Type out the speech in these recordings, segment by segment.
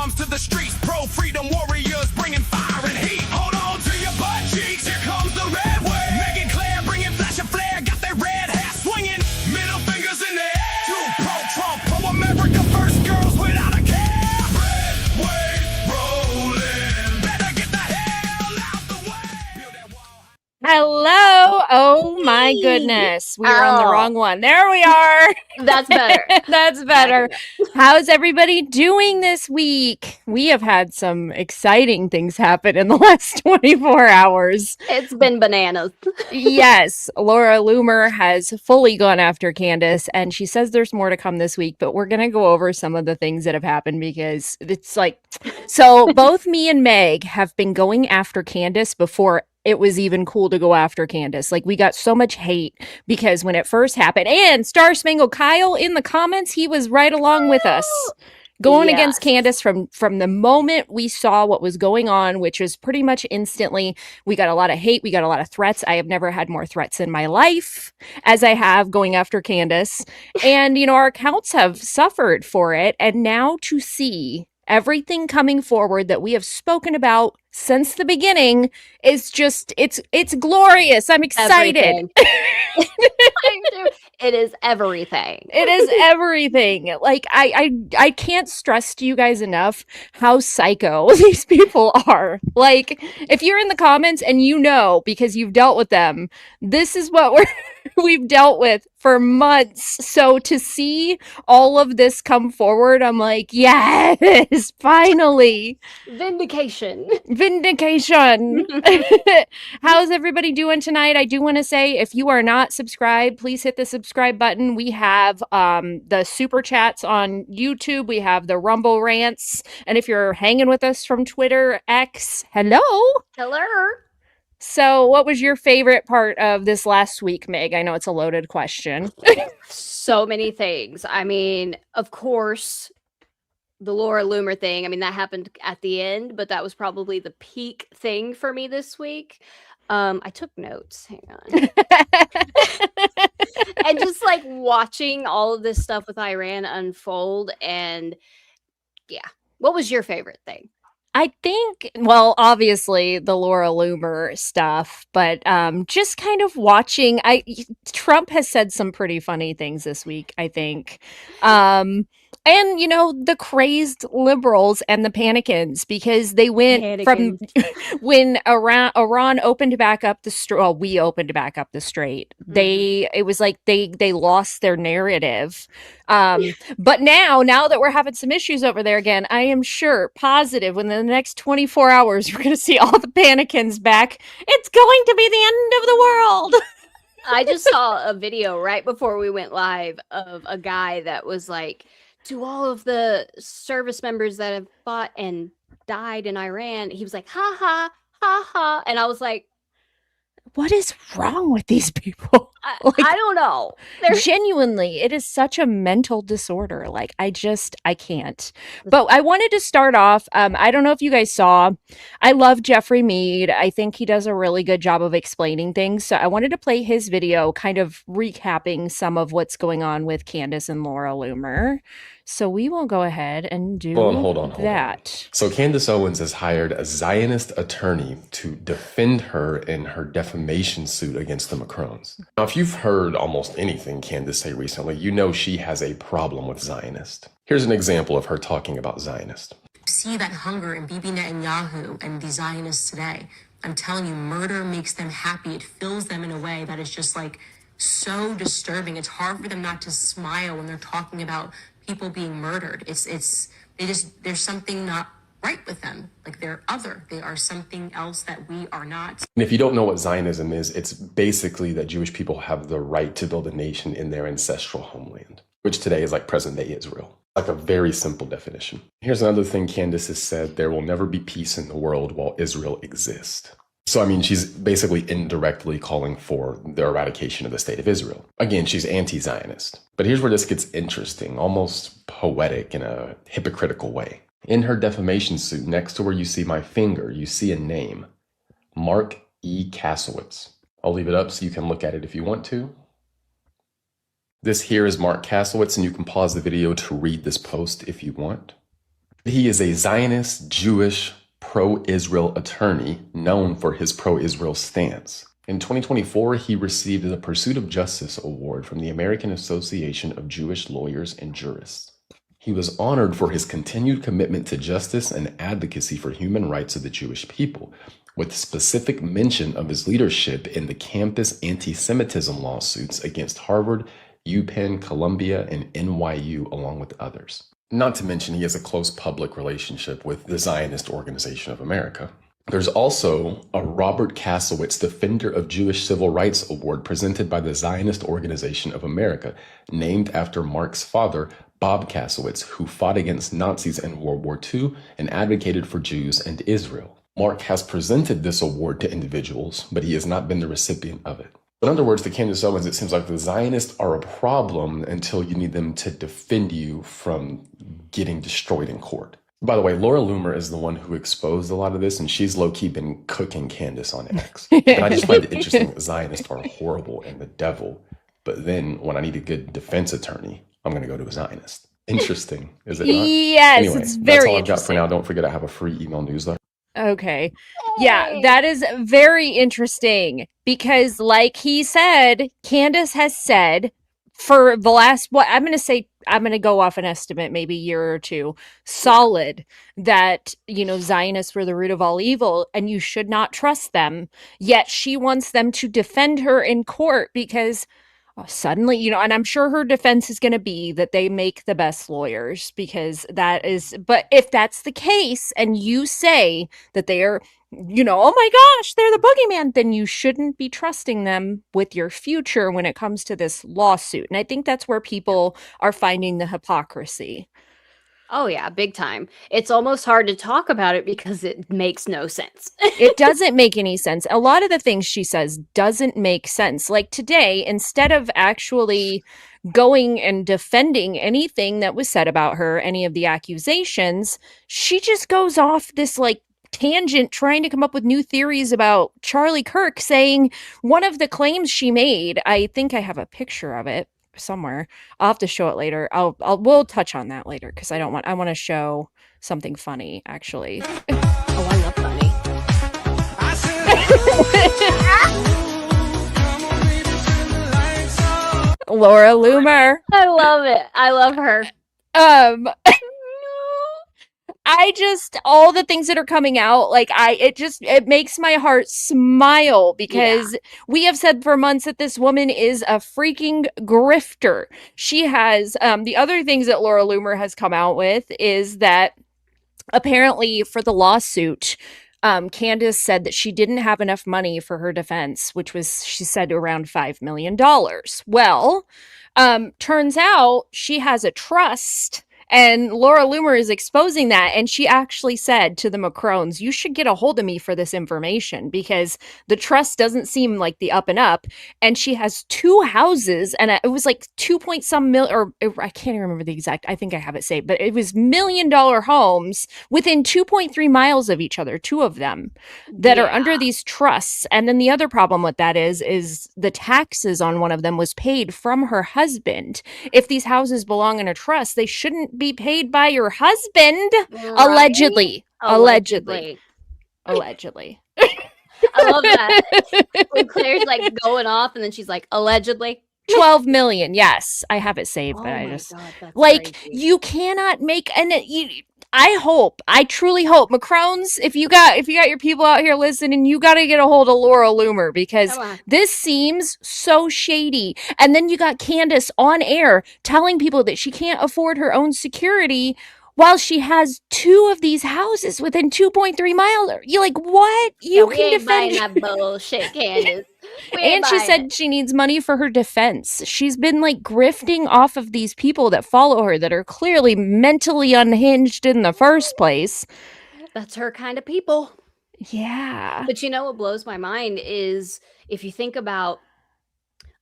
comes to the streets, pro-freedom warriors bringing fire and heat. Hold on to your butt cheeks, here comes the red wave. Make it clear, bringing flash and flare, got that red hair swinging. Middle fingers in the air. True pro-Trump, pro-America first, girls without a care. Red wave rolling, better get the hell out the way. Build that wall. Hello. Oh my goodness. We were on the wrong one. There we are. That's better. That's better. How's everybody doing this week? We have had some exciting things happen in the last 24 hours. It's been bananas. Yes, Laura Loomer has fully gone after Candace, and she says there's more to come this week, but we're going to go over some of the things that have happened because it's like, so both me and Meg have been going after Candace before it was even cool to go after Candace. Like, we got so much hate because when it first happened, and Star Spangled Kyle in the comments, he was right along with us. Going against Candace from the moment we saw what was going on, which was pretty much instantly. We got a lot of hate. We got a lot of threats. I have never had more threats in my life as I have going after Candace. And, you know, our accounts have suffered for it. And now to see everything coming forward that we have spoken about since the beginning is just, it's glorious. I'm excited. It is everything. It is everything. Like, I can't stress to you guys enough how psycho these people are. Like, if you're in the comments and you know because you've dealt with them, this is what we've dealt with for months. So to see all of this come forward, I'm like, yes, finally. Vindication. How's everybody doing tonight? I do want to say, if you are not subscribed, please hit the subscribe button. We have the super chats on YouTube. We have the Rumble rants. And if you're hanging with us from Twitter, X, hello. So what was your favorite part of this last week, Meg? I know it's a loaded question. So many things. I mean, of course, the Laura Loomer thing. I mean, that happened at the end, but that was probably the peak thing for me this week. I took notes. Hang on. And just like watching all of this stuff with Iran unfold. And yeah. What was your favorite thing? I think, well, obviously the Laura Loomer stuff, but just kind of watching. Trump has said some pretty funny things this week, I think. And, you know, the crazed liberals and the panicans, because they went from when Iran opened back up the strait. Well, we opened back up the strait. It was like they lost their narrative. But now that we're having some issues over there again, I am positive within the next 24 hours, we're going to see all the panicans back. It's going to be the end of the world. I just saw a video right before we went live of a guy that was like, to all of the service members that have fought and died in Iran, he was like, ha ha, ha ha. And I was like, what is wrong with these people? I don't know. Genuinely, it is such a mental disorder. Like, I can't. But I wanted to start off. I don't know if you guys saw. I love Jeffrey Mead. I think he does a really good job of explaining things. So I wanted to play his video, kind of recapping some of what's going on with Candace and Laura Loomer. So we will go ahead and do hold on. that. So Candace Owens has hired a Zionist attorney to defend her in her defamation suit against the Macrons. Now, if you've heard almost anything Candace say recently, you know she has a problem with Zionist. Here's an example of her talking about Zionist. See that hunger in Bibi Netanyahu and the Zionists today. I'm telling you, murder makes them happy. It fills them in a way that is just like so disturbing. It's hard for them not to smile when they're talking about people being murdered. There's something not right with them. Like, they're other. They are something else that we are not. And if you don't know what Zionism is, it's basically that Jewish people have the right to build a nation in their ancestral homeland, which today is like present-day Israel. Like a very simple definition. Here's another thing Candace has said: there will never be peace in the world while Israel exists. So, I mean, she's basically indirectly calling for the eradication of the state of Israel. Again, she's anti-Zionist. But here's where this gets interesting, almost poetic in a hypocritical way. In her defamation suit, next to where you see my finger, you see a name: Mark E. Kasowitz. I'll leave it up so you can look at it if you want to. This here is Mark Kasowitz, and you can pause the video to read this post if you want. He is a Zionist, Jewish, pro-Israel attorney known for his pro-Israel stance. In 2024, he received the Pursuit of Justice Award from the American Association of Jewish Lawyers and Jurists. He was honored for his continued commitment to justice and advocacy for human rights of the Jewish people, with specific mention of his leadership in the campus anti-Semitism lawsuits against Harvard, UPenn, Columbia, and NYU, along with others. Not to mention, he has a close public relationship with the Zionist Organization of America. There's also a Robert Kaslowitz Defender of Jewish Civil Rights Award presented by the Zionist Organization of America, named after Mark's father, Bob Kaslowitz, who fought against Nazis in World War II and advocated for Jews and Israel. Mark has presented this award to individuals, but he has not been the recipient of it. In other words, to Candace Owens, it seems like the Zionists are a problem until you need them to defend you from getting destroyed in court. By the way, Laura Loomer is the one who exposed a lot of this, and she's low-key been cooking Candace on X. And I just find it interesting that Zionists are horrible and the devil, but then when I need a good defense attorney, I'm going to go to a Zionist. Interesting, is it not? Yes, Anyway, it's that's very all I've got for interesting. now. Don't forget I have a free email newsletter. Okay. Yeah, that is very interesting because, like he said, Candace has said for the last, what I'm going to say, I'm going to go off an estimate, maybe a year or two, solid, that, Zionists were the root of all evil and you should not trust them. Yet she wants them to defend her in court because suddenly, and I'm sure her defense is going to be that they make the best lawyers because but if that's the case and you say that they are, oh my gosh, they're the boogeyman, then you shouldn't be trusting them with your future when it comes to this lawsuit. And I think that's where people are finding the hypocrisy. Oh yeah, big time. It's almost hard to talk about it because it makes no sense. It doesn't make any sense. A lot of the things she says doesn't make sense. Like today, instead of actually going and defending anything that was said about her, any of the accusations, she just goes off this tangent trying to come up with new theories about Charlie Kirk, saying one of the claims she made, I think I have a picture of it somewhere. I'll have to show it later. We'll touch on that later because I want to show something funny actually. Oh, I love funny. I said, Laura Loomer. I love it. I love her. All the things that are coming out, it makes my heart smile because we have said for months that this woman is a freaking grifter. She has, the other things that Laura Loomer has come out with is that apparently for the lawsuit, Candace said that she didn't have enough money for her defense, which was, she said, around $5 million. Well, turns out she has a trust. And Laura Loomer is exposing that. And she actually said to the Macrones, you should get a hold of me for this information because the trust doesn't seem like the up and up. And she has 2 houses and it was like 2 point some mil, or I can't even remember the exact, I think I have it saved, but it was $1 million homes within 2.3 miles of each other, 2 of them that are under these trusts. And then the other problem with that is the taxes on one of them was paid from her husband. If these houses belong in a trust, they shouldn't be paid by your husband. Right? Allegedly. I love that. When Claire's going off and then she's like, allegedly. 12 million. Yes, I have it saved, but I just God, that's crazy. crazy. You cannot make I truly hope, Macrones, if you got your people out here listening, you got to get a hold of Laura Loomer because this seems so shady. And then you got Candace on air telling people that she can't afford her own security while she has 2 of these houses within 2.3 miles. You're like, what? You we can ain't defend buying that bullshit, Candace. And she said she needs money for her defense. She's been grifting off of these people that follow her that are clearly mentally unhinged in the first place. That's her kind of people. Yeah. But what blows my mind is if you think about,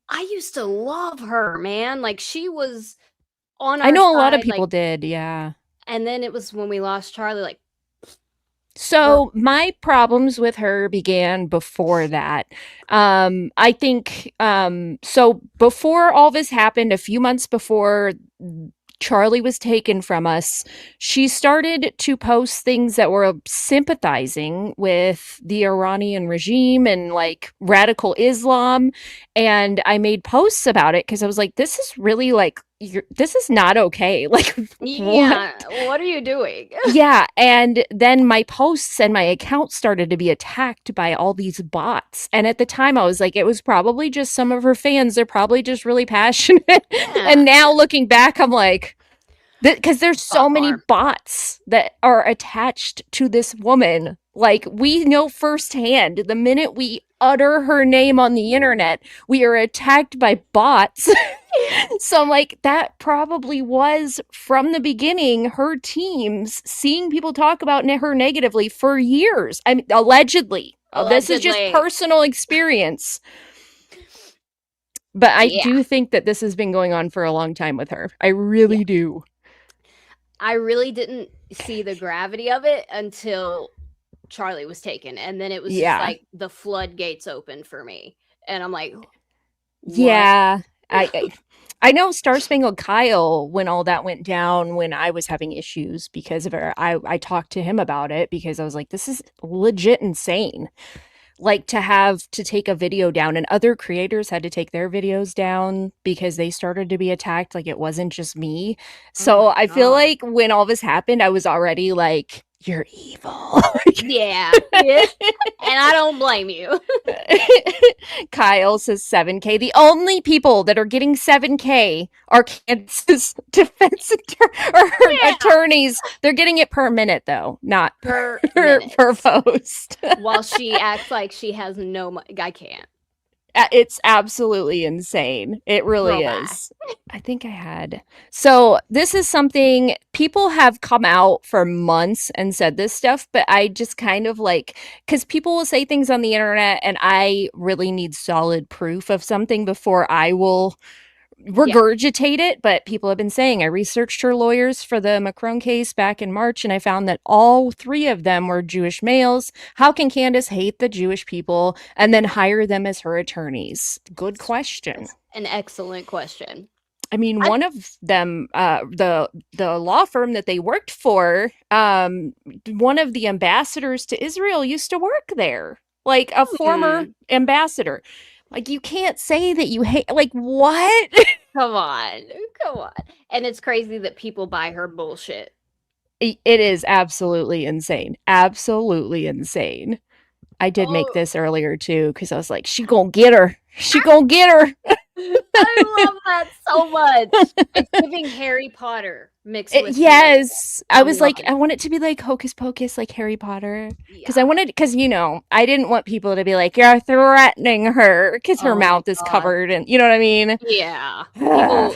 I used to love her, man. She was on our I know a side, lot of people did, yeah. And then it was when we lost Charlie, So my problems with her began before that. I think, so before all this happened, a few months before Charlie was taken from us, she started to post things that were sympathizing with the Iranian regime and like radical Islam. And I made posts about it because I was like, this is really like, this is not okay. Like, Yeah, what? what are you doing? Yeah, and then my posts and my account started to be attacked by all these bots. And at the time I was like, it was probably just some of her fans. They're probably just really passionate. Yeah. And now looking back, I'm like, because there's so Bot many farm. bots that are attached to this woman. Like, we know firsthand the minute we utter her name on the internet, we are attacked by bots. So I'm like, that probably was from the beginning her teams seeing people talk about her negatively for years. I mean, allegedly. This is just Allegedly. personal experience. But I Yeah. do think that this has been going on for a long time with her. I really do. I really didn't see the gravity of it until Charlie was taken. And then it was Yeah. just like the floodgates opened for me. And I'm like, what? Yeah. I know Star Spangled Kyle, when all that went down, when I was having issues because of her, I talked to him about it because I was like, this is legit insane. Like, to have to take a video down, and other creators had to take their videos down because they started to be attacked. Like, it wasn't just me. So my I feel God. like when all this happened, I was already like, you're evil. Yeah. And I don't blame you. Kyle says 7K. The only people that are getting 7K are Kansas defense attorneys. They're getting it per minute, though, not Per per minute. post. While she acts like she has no money. I can't. It's absolutely insane. It really Girl, bye. is. I think I had. So this is something people have come out for months and said this stuff, but I just kind of like, because people will say things on the internet and I really need solid proof of something before I will regurgitate it. But people have been saying, I researched her lawyers for the Macron case back in March and I found that all three of them were Jewish males. How can Candace hate the Jewish people and then hire them as her attorneys? Good question. An excellent question. I mean, one of them, the law firm that they worked for, one of the ambassadors to Israel used to work there, like a former ambassador. Like, you can't say that you hate, like, what? Come on. And it's crazy that people buy her bullshit. It is absolutely insane. Absolutely insane. I did make this earlier, too, because I was like, she gonna get her. She gonna get her. I love that so much. It's giving Harry Potter mixed with Yes. I was like, loving I want it to be like Hocus Pocus, like Harry Potter. Because I didn't want people to be like, you're threatening her because her Oh my mouth is God. covered. And you know what I mean? Yeah. People,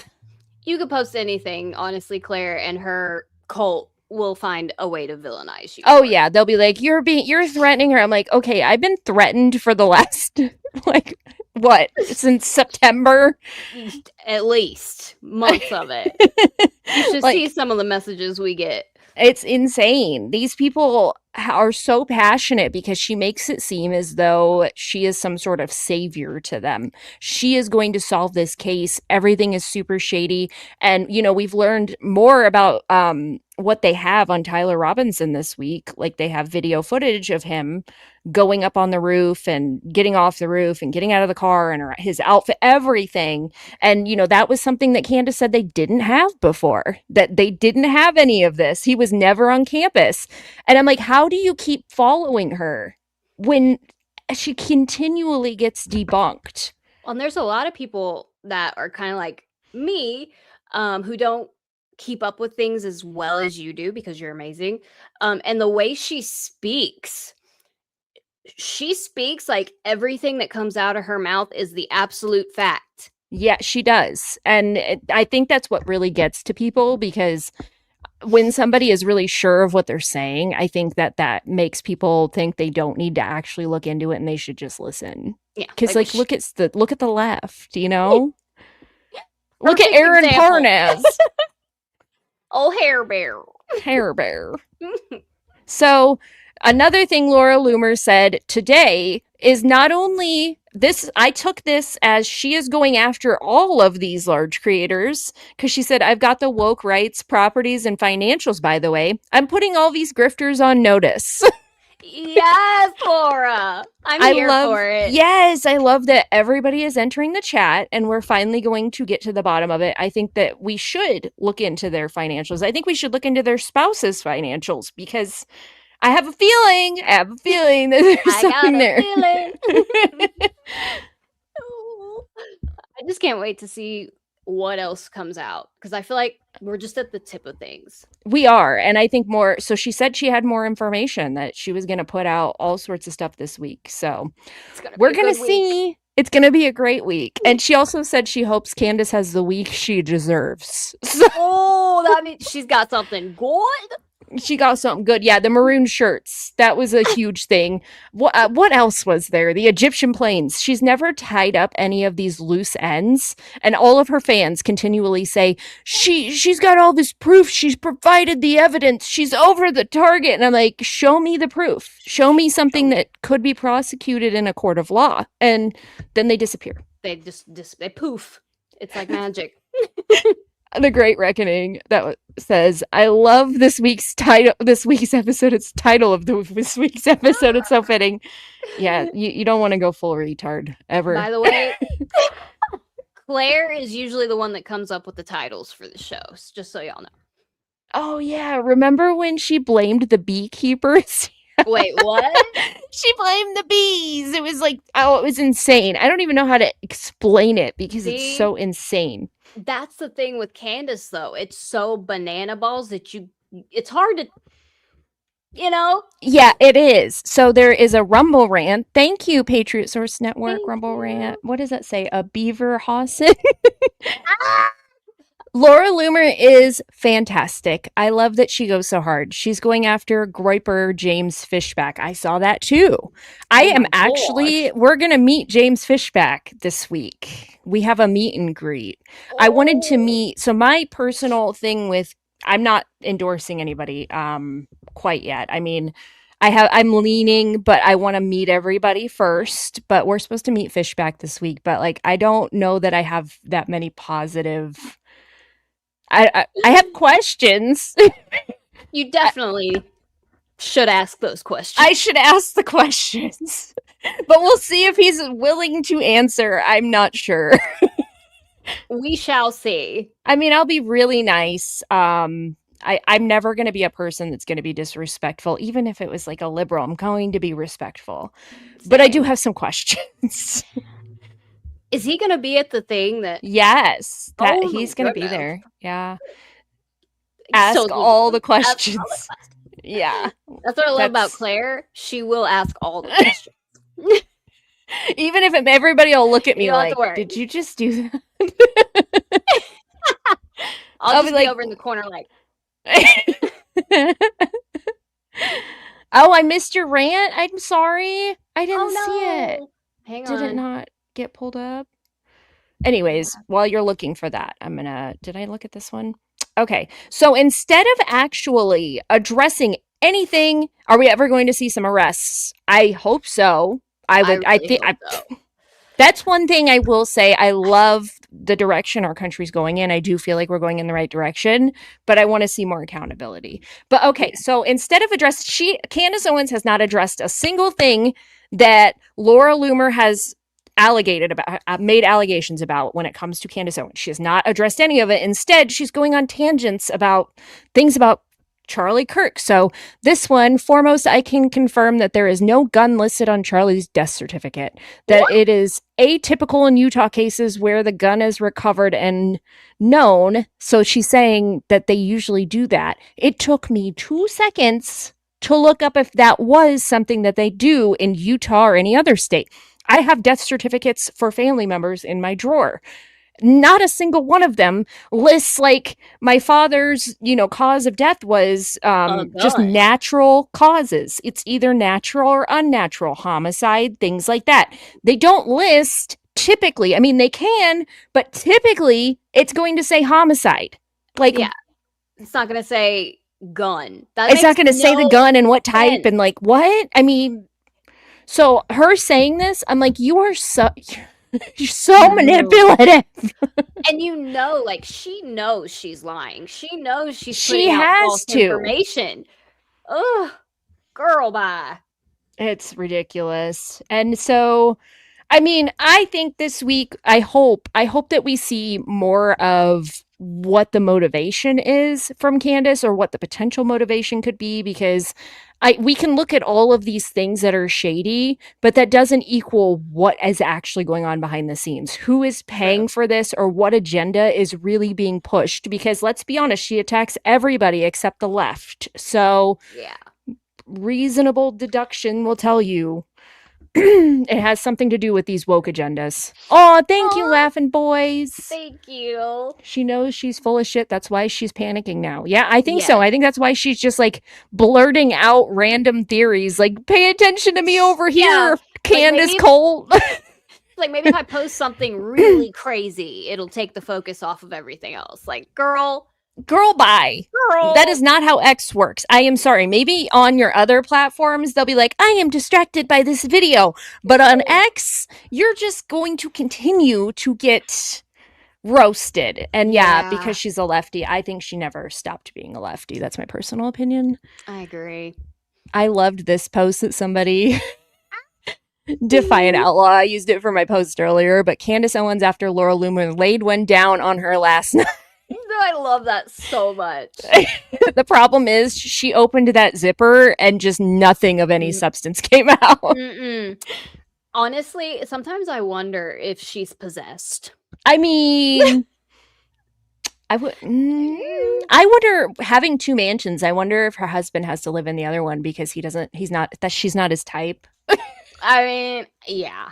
you could post anything, honestly, Claire, and her cult will find a way to villainize you. Oh, for it. yeah. They'll be like, you're threatening her. I'm like, okay, I've been threatened for the last, like, what, since September? At least months of it. You should Like, see some of the messages we get. it's insane. These people are so passionate because she makes it seem as though she is some sort of savior to them. She is going to solve this case. Everything is super shady. And, we've learned more about what they have on Tyler Robinson this week. Like, they have video footage of him going up on the roof and getting off the roof and getting out of the car and his outfit, everything. And, that was something that Candace said they didn't have before, that they didn't have any of this. He was never on campus. And I'm like, how do you keep following her when she continually gets debunked? Well, and there's a lot of people that are kind of like me, who don't keep up with things as well as you do because you're amazing. And the way she speaks like everything that comes out of her mouth is the absolute fact. Yeah, she does. And I think that's what really gets to people, because when somebody is really sure of what they're saying, I think that makes people think they don't need to actually look into it and they should just listen. Yeah. Because look at the left, Look Perfect at Aaron example. Parnas. Oh, hair bear. Hair bear. So another thing Laura Loomer said today is not only I took this as she is going after all of these large creators because she said, I've got the woke rights, properties, and financials, by the way. I'm putting all these grifters on notice. Yes, Laura. I'm here for it. Yes, I love that everybody is entering the chat and we're finally going to get to the bottom of it. I think that we should look into their financials. I think we should look into their spouse's financials because I have a feeling that there's I got something a there. feeling. I just can't wait to see what else comes out because I feel like we're just at the tip of things. We are. And I think more. So she said she had more information that she was going to put out all sorts of stuff this week. So we're going to see. It's going to be a great week. And she also said she hopes Candace has the week she deserves. So Oh, that means she's got something good. she got something good. Yeah, the maroon shirts. That was a huge thing. What else was there? The Egyptian planes. She's never tied up any of these loose ends. And all of her fans continually say, she's got all this proof. She's provided the evidence. She's over the target. And I'm like, show me the proof. Show me something that could be prosecuted in a court of law. And then they disappear. They just they poof. It's like magic. The Great Reckoning that says, I love this week's title. This week's episode. It's title of this week's episode. It's so fitting. Yeah, you don't want to go full retard ever. By the way, Claire is usually the one that comes up with the titles for the shows. Just so y'all know. Oh yeah, remember when she blamed the beekeepers? Wait, what? She blamed the bees. It was like, oh, it was insane. I don't even know how to explain it because it's so insane. That's the thing with Candace, though. It's so banana balls that it's hard to, Yeah, it is. So there is a Rumble rant. Thank you, Patriot Source Network. Thank Rumble you. rant. What does that say? A beaver Hawson? Laura Loomer is fantastic. I love that she goes so hard. She's going after Groiper James Fishback. I saw that too. We're going to meet James Fishback this week. We have a meet and greet. I wanted to meet, so my personal thing with, I'm not endorsing anybody quite yet. I mean, I'm leaning, but I want to meet everybody first, but we're supposed to meet Fishback this week, but like, I don't know that I have that many positive I have questions. You definitely should ask those questions. I should ask the questions. But we'll see if he's willing to answer. I'm not sure. We shall see. I mean, I'll be really nice. I'm never going to be a person that's going to be disrespectful. Even if it was like a liberal, I'm going to be respectful. Same. But I do have some questions. Is he going to be at the thing that... Yes, he's going to be there. Yeah. Ask all the questions. Yeah. That's what I love about Claire. She will ask all the questions. Even if everybody will look at me like, did you just do that? I'll just be over in the corner like... Oh, I missed your rant. I'm sorry. I didn't see it. Hang on. Did it not get pulled up? Anyways, while you're looking for that, did I look at this one? Okay. So instead of actually addressing anything, are we ever going to see some arrests? I hope so. That's one thing I will say. I love the direction our country's going in. I do feel like we're going in the right direction, but I want to see more accountability. But okay, so instead of Candace Owens has not addressed a single thing that Laura Loomer has made allegations about when it comes to Candace Owens. She has not addressed any of it. Instead, she's going on tangents about things about Charlie Kirk. So this one, foremost, I can confirm that there is no gun listed on Charlie's death certificate, that It is atypical in Utah cases where the gun is recovered and known. So she's saying that they usually do that. It took me 2 seconds to look up if that was something that they do in Utah or any other state. I have death certificates for family members in my drawer. Not a single one of them lists like my father's, cause of death was just natural causes. It's either natural or unnatural, homicide, things like that. They don't list typically. I mean, they can, but typically it's going to say homicide. Like, yeah, it's not going to say gun. It's not going to say the gun and what type and like what? I mean, So her saying this, I'm like, you're so manipulative. And like she knows she's lying. She knows she's She putting out has false to. information. Ugh, girl, bye. It's ridiculous. And so, I mean, I think this week, I hope that we see more of what the motivation is from Candace, or what the potential motivation could be, because we can look at all of these things that are shady, but that doesn't equal what is actually going on behind the scenes. Who is paying for this, or what agenda is really being pushed? Because let's be honest, she attacks everybody except the left. So Yeah. reasonable deduction will tell you it has something to do with these woke agendas. Oh, thank you, laughing boys. Thank you. She knows she's full of shit. That's why she's panicking now. Yeah, I think so. Yes. I think that's why she's just like blurting out random theories, like, pay attention to me over here, Yeah, Candace maybe- Cole. Like maybe if I post something really crazy, it'll take the focus off of everything else. Like, girl. Bye. That is not how X works. I am sorry. Maybe on your other platforms, they'll be like, I am distracted by this video. But on X, you're just going to continue to get roasted. And yeah, because she's a lefty, I think she never stopped being a lefty. That's my personal opinion. I agree. I loved this post that somebody... Defiant Outlaw. I used it for my post earlier, but Candace Owens, after Laura Loomer laid one down on her last night. I love that so much. The problem is she opened that zipper and just nothing of any substance came out. Mm-mm. Honestly, sometimes I wonder if she's possessed. I mean, I wonder, having two mansions, I wonder if her husband has to live in the other one because she's not his type. I mean, yeah.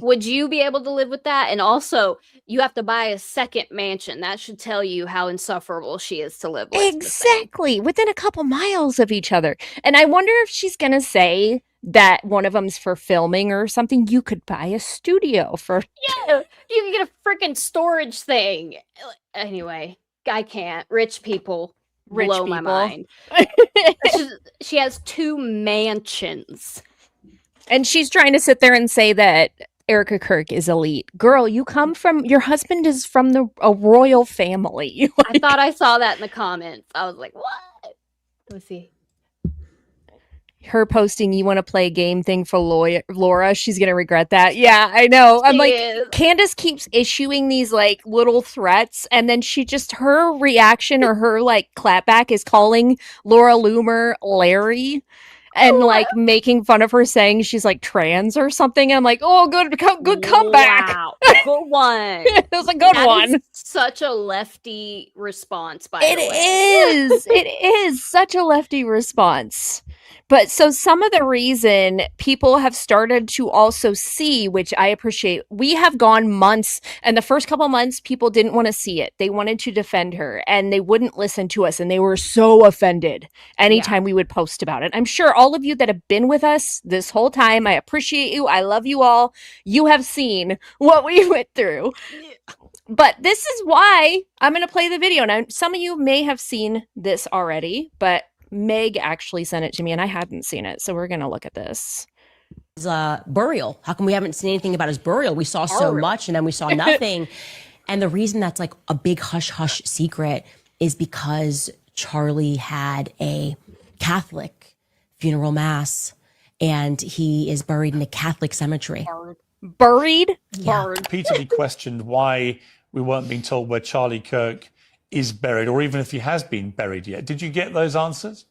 Would you be able to live with that? And also, you have to buy a second mansion. That should tell you how insufferable she is to live with. Exactly. Within a couple miles of each other. And I wonder if she's going to say that one of them's for filming or something. You could buy a studio for... Yeah, you can get a freaking storage thing. Anyway, I can't. Rich people blow my mind. She has two mansions. And she's trying to sit there and say that Erica Kirk is elite. Girl, your husband is from a royal family. I thought I saw that in the comments. I was like, what? Let's see. Her posting, you want to play a game thing for Laura, she's going to regret that. Yeah, I know. I'm like, Candace keeps issuing these like little threats, and then her reaction or her like clapback is calling Laura Loomer Larry. And like making fun of her, saying she's like trans or something. And I'm like, oh, good comeback. Wow, good one. It was a good one. Is such a lefty response, by the way. It is such a lefty response. But so some of the reason people have started to also see, which I appreciate, we have gone months, and the first couple months, people didn't want to see it. They wanted to defend her, and they wouldn't listen to us, and they were so offended anytime we would post about it. I'm sure all of you that have been with us this whole time, I appreciate you. I love you all. You have seen what we went through. But this is why I'm going to play the video. Now, some of you may have seen this already, but Meg actually sent it to me and I hadn't seen it. So we're going to look at this. His burial. How come we haven't seen anything about his burial? We saw so much and then we saw nothing. And the reason that's like a big hush-hush secret is because Charlie had a Catholic funeral mass and he is buried in a Catholic cemetery. Buried? Yeah. Repeatedly questioned why we weren't being told where Charlie Kirk is buried, or even if he has been buried yet. Did you get those answers?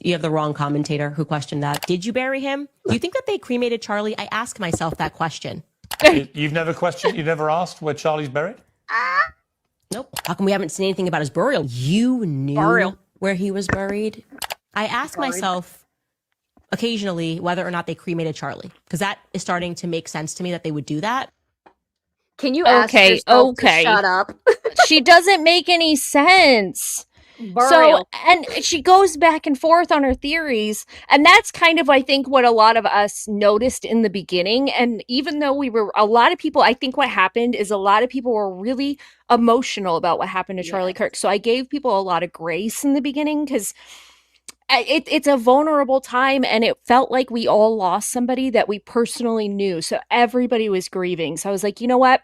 You have the wrong commentator who questioned that. Did you bury him? Do you think that they cremated Charlie? I ask myself that question. You've never questioned, you've never asked where Charlie's buried? Nope. How come we haven't seen anything about his burial? You knew where he was buried? I ask myself occasionally whether or not they cremated Charlie, because that is starting to make sense to me that they would do that. Can you ask yourself to shut up? She doesn't make any sense. Burial. So, and she goes back and forth on her theories. And that's kind of, I think, what a lot of us noticed in the beginning. And even though a lot of people, I think what happened is a lot of people were really emotional about what happened to Charlie Kirk. So I gave people a lot of grace in the beginning because it's a vulnerable time, and it felt like we all lost somebody that we personally knew. So everybody was grieving. So I was like, you know what?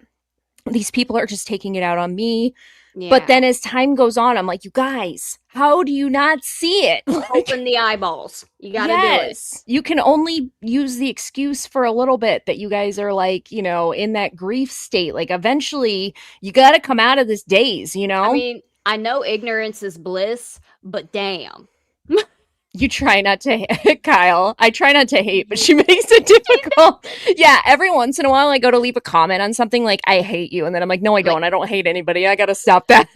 These people are just taking it out on me. Yeah. But then as time goes on, I'm like, you guys, how do you not see it? Open the eyeballs. You got to do it. Yes. You can only use the excuse for a little bit that you guys are like, in that grief state. Like eventually you got to come out of this daze, I mean, I know ignorance is bliss, but damn. You try not to Kyle. I try not to hate, but she makes it difficult. Yeah, every once in a while I go to leave a comment on something like, I hate you. And then I'm like, no, I don't. I don't hate anybody. I got to stop that.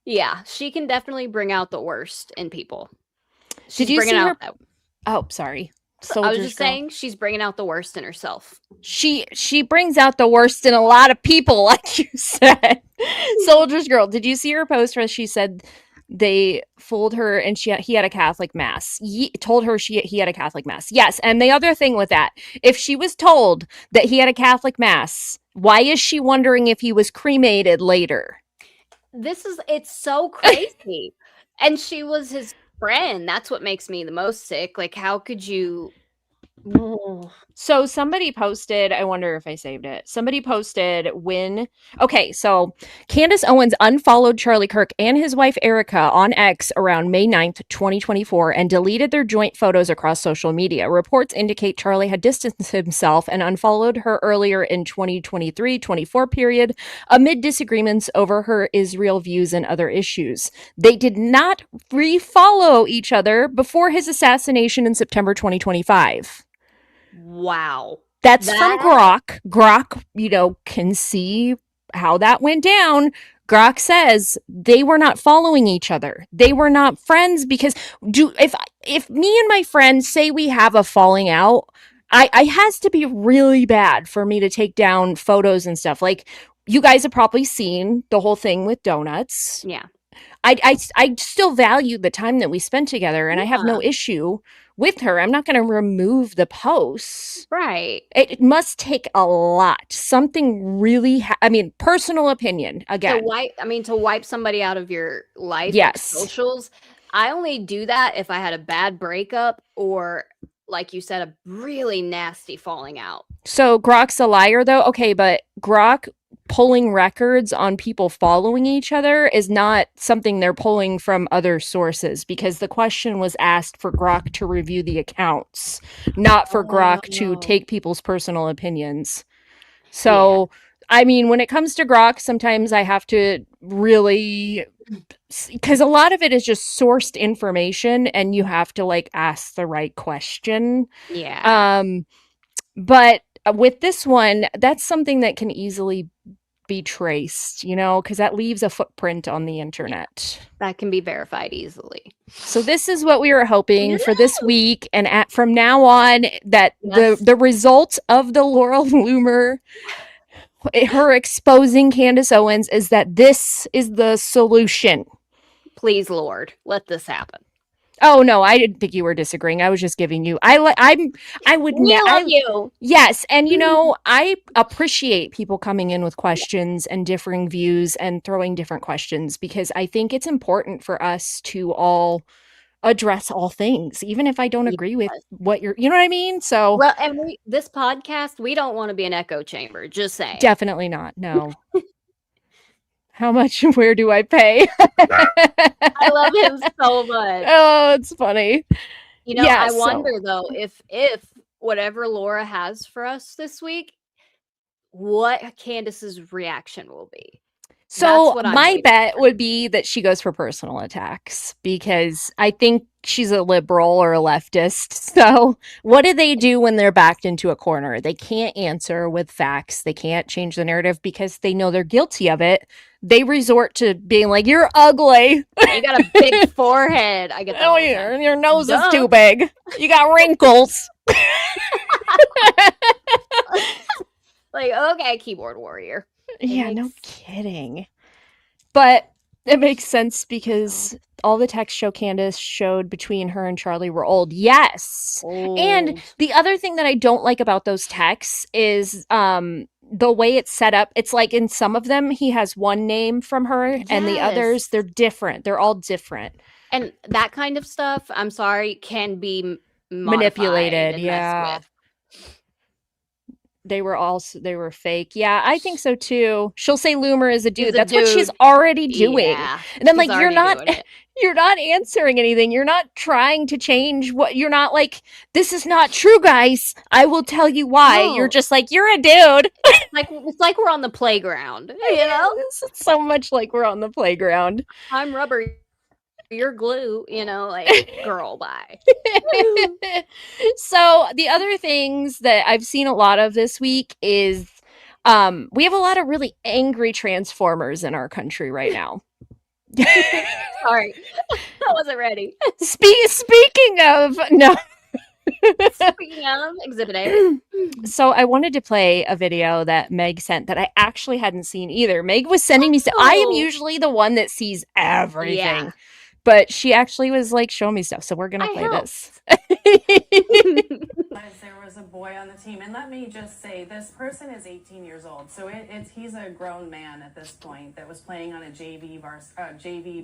Yeah, she can definitely bring out the worst in people. Did you see her? Oh, sorry. I was just saying she's bringing out the worst in herself. She brings out the worst in a lot of people, like you said. Soldier's Girl. Did you see her post where she said they fooled her and he had a Catholic mass? Told her he had a Catholic mass. Yes, and the other thing with that, if she was told that he had a Catholic mass, why is she wondering if he was cremated later? It's so crazy. And she was his friend. That's what makes me the most sick. Like, how could you? So somebody posted, I wonder if I saved it. Somebody posted so Candace Owens unfollowed Charlie Kirk and his wife Erica on X around May 9th, 2024, and deleted their joint photos across social media. Reports indicate Charlie had distanced himself and unfollowed her earlier in 2023-24 period amid disagreements over her Israel views and other issues. They did not refollow each other before his assassination in September 2025. Wow. That's from Grok. Grok, can see how that went down. Grok says they were not following each other. They were not friends because if me and my friend say we have a falling out, I has to be really bad for me to take down photos and stuff. Like, you guys have probably seen the whole thing with donuts. Yeah. I still value the time that we spent together, and I have no issue with her. I'm not going to remove the posts. Right. It must take a lot. Something really, personal opinion again. To wipe somebody out of your life, yes, like socials. I only do that if I had a bad breakup or, like you said, a really nasty falling out. So Grok's a liar, though. Okay, but Grok pulling records on people following each other is not something they're pulling from other sources, because the question was asked for Grok to review the accounts, not for Grok to take people's personal opinions. So, when it comes to Grok, sometimes I have to really, because a lot of it is just sourced information and you have to ask the right question. Yeah. But with this one, that's something that can easily be traced, because that leaves a footprint on the internet. That can be verified easily. So this is what we were hoping for this week. And from now on, that the result of the Laura Loomer, her exposing Candace Owens, is that this is the solution. Please, Lord, let this happen. Oh no, I didn't think you were disagreeing. I was just giving you. I would love you. Yes, and I appreciate people coming in with questions and differing views and throwing different questions, because I think it's important for us to all address all things, even if I don't agree with what you're. You know what I mean? So and this podcast, we don't want to be an echo chamber. Just saying. Definitely not. No. How much and where do I pay? I love him so much. Oh, it's funny. I wonder though if whatever Laura has for us this week, what Candace's reaction will be. So my bet would be that she goes for personal attacks, because I think she's a liberal or a leftist. So what do they do when they're backed into a corner? They can't answer with facts. They can't change the narrative because they know they're guilty of it. They resort to being like, you're ugly. You got a big forehead. I get that. Oh, your nose is too big. You got wrinkles. Okay, keyboard warrior. No kidding. But it makes sense because all the texts show Candace showed between her and Charlie were old. Yes. Old. And the other thing that I don't like about those texts is the way it's set up. It's like in some of them, he has one name from her, and the others, they're different. They're all different. And that kind of stuff, I'm sorry, can be Manipulated, modified and yeah. messed with. They were fake. Yeah, I think so too. She'll say Loomer is a dude. He's a That's what she's dude. already doing. Yeah, And then she's like you're already not doing it. you're not answering anything. You're not trying to change what you're not like, this is not true, guys. I will tell you why. No. You're just like, you're a dude. Like it's like we're on the playground, you know? It's so much like we're on the playground. I'm rubber, you're glue, you know, like girl, bye. So the other things that I've seen a lot of this week is we have a lot of really angry transformers in our country right now. Sorry, I wasn't ready. Speaking of, no. Speaking of Exhibit A, So I wanted to play a video that Meg sent that I actually hadn't seen either. Meg was sending me stuff. I am Oh. usually the one that sees everything. Yeah. But she actually was like showing me stuff. So we're going to I play helped. this. There was a boy on the team, and let me just say, this person is 18 years old, so he's a grown man at this point that was playing on a JV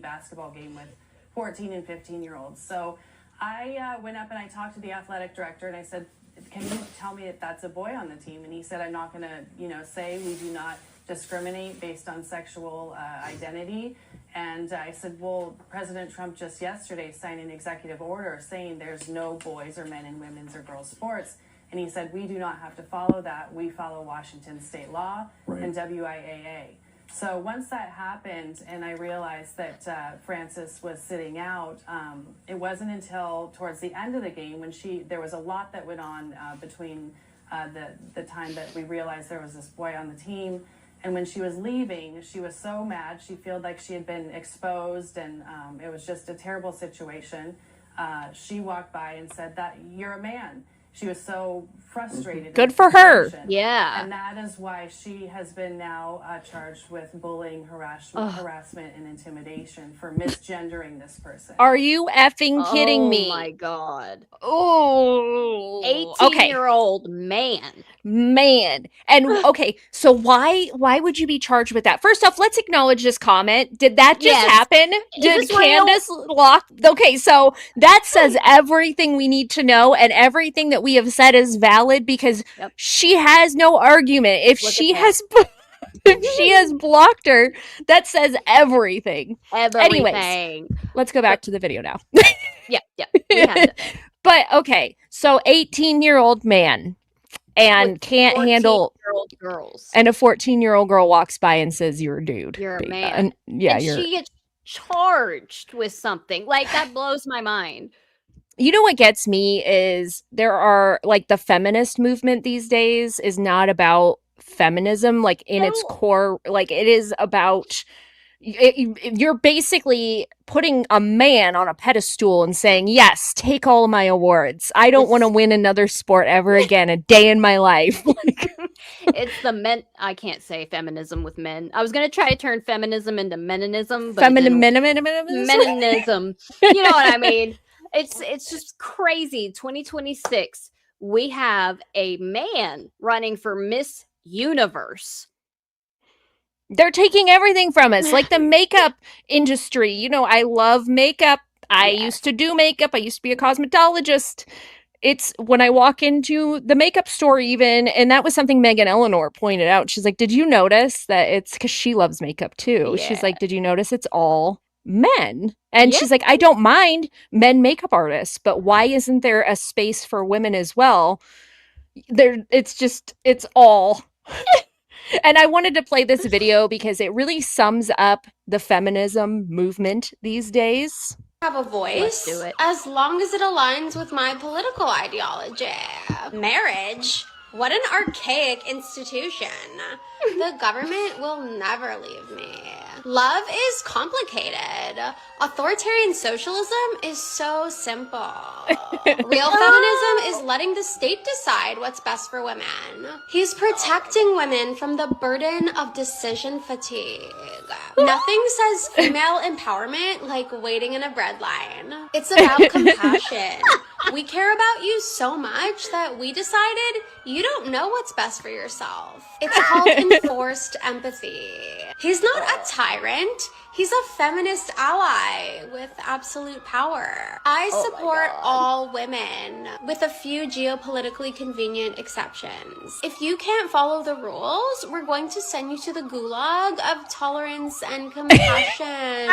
basketball game with 14 and 15-year-olds. So I went up and I talked to the athletic director, and I said, "Can you tell me if that's a boy on the team?" And he said, "I'm not going to, say we do not discriminate based on sexual identity." And I said, well, President Trump just yesterday signed an executive order saying there's no boys or men in women's or girls' sports. And he said, we do not have to follow that. We follow Washington state law and WIAA. So once that happened and I realized that Frances was sitting out, it wasn't until towards the end of the game when there was a lot that went on between the time that we realized there was this boy on the team. And when she was leaving, she was so mad. She felt like she had been exposed, and it was just a terrible situation. She walked by and said that you're a man. She was so frustrated. Good for her. Yeah. And that is why she has been now charged with bullying, harassment, and intimidation for misgendering this person. Are you effing kidding me? Oh my God. Oh, 18-year-old man. And okay, so why would you be charged with that? First off, let's acknowledge this comment. Did that just Yes. happen? Did this real? Candace lock? Okay, so that says everything we need to know, and everything that we have said is valid because Yep. she has no argument. If Look at she that. has if she has blocked her, that says everything. Everything. Let's go back to the video now. Yeah. We had it. But okay, so 18-year-old man and With can't handle 14-year-old girls. and a 14-year-old girl walks by and says you're a dude. You're a Ba- man. And, yeah, and you're she gets charged with something. Like, that blows my mind. You know what gets me is there are like the feminist movement these days is not about feminism like in its No. core, like it is about you're basically putting a man on a pedestal and saying, yes, take all of my awards. I don't want to win another sport ever again a day in my life. It's the men. I can't say feminism with men. I was going to try to turn feminism into meninism, but meninism. You know what I mean? It's just crazy. 2026, we have a man running for Miss Universe. They're taking everything from us, like the makeup industry. You know, I love makeup. I used to do makeup. I used to be a cosmetologist. It's when I walk into the makeup store even, and that was something Megan Eleanor pointed out. She's like, did you notice that it's because she loves makeup too? Yeah. She's like, did you notice it's all men? And Yeah. she's like, I don't mind men makeup artists, but why isn't there a space for women as well? It's all. And I wanted to play this video because it really sums up the feminism movement these days. Have a voice Let's do it. as long as it aligns with my political ideology. Marriage? What an archaic institution. The government will never leave me. Love is complicated. Authoritarian socialism is so simple. Real feminism is letting the state decide what's best for women. He's protecting women from the burden of decision fatigue. Nothing says female empowerment like waiting in a bread line. It's about compassion. We care about you so much that we decided You don't know what's best for yourself. It's called enforced empathy. He's not a tyrant. He's a feminist ally with absolute power. I support all women, with a few geopolitically convenient exceptions. If you can't follow the rules, we're going to send you to the gulag of tolerance and compassion.